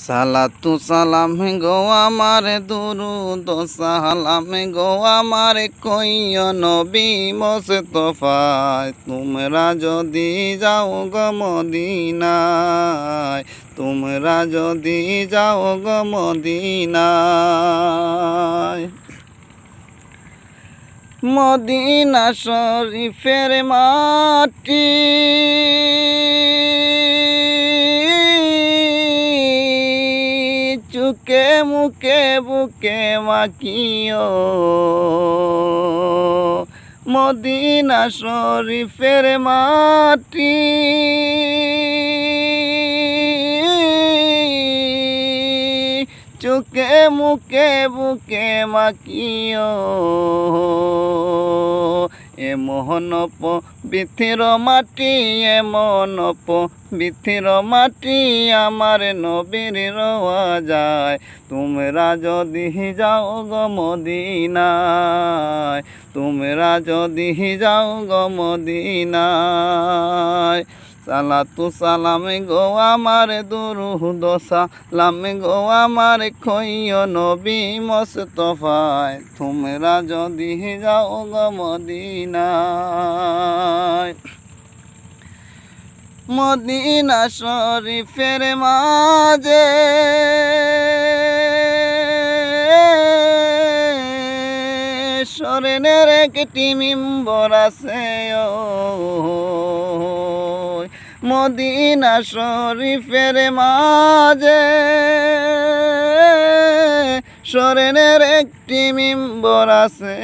সালাতু সালাম গো আমার দুরুদ সালাম গো আমার কইয় নবী মোস্তফায় তোমরা যদি যাও গো মদিনায় তোমরা যদি যাও গো মদিনায় মদিনা শরীফের মাটি চুকে মুখে বুকে মাখিও মদিনা শরীফের মাটি চুকে মুখে বুকে মাখিও এমন পবিত্র মাটি এমন পবিত্র মাটি আমার নবীর রওয়া যায় তোমরা যদি যাও গো মদিনায় তোমরা যদি যাও গো মদিনায় সালাতু সালাম গো আমার দুরুদ সালাম গো আমার খইয় নবী মোস্তফায় তোমরা যদি যাও গো মদিনায় মদিনা শরীফের মাঝে স্বর্ণের একটি মিম্বর আছে মদিনা শরীফের মাঝে স্বর্ণের একটি মিম্বর আছে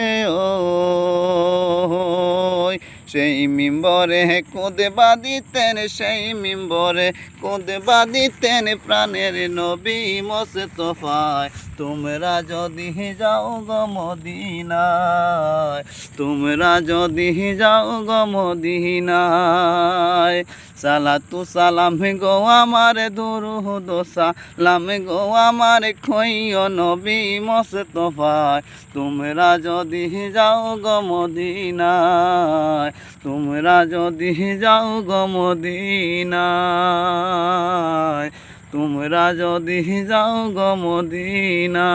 সেই মিম্বরে খুদবা দিতেন সেই মিম্বরে খুদবা দিতেন প্রাণের নবী মোস্তফায় তোমরা যদি যাও গো মদিনায় তোমরা যদি যাও গো মদিনায় সালাতু সালাম গো আমার দুরুদ সালাম গো আমার খইয় নবী মোস্তফায় তোমরা যদি যাও গো মদিনায় তোমরা যদি যাও গো মদিনায় তোমরা যদি যাও গো মদিনায়।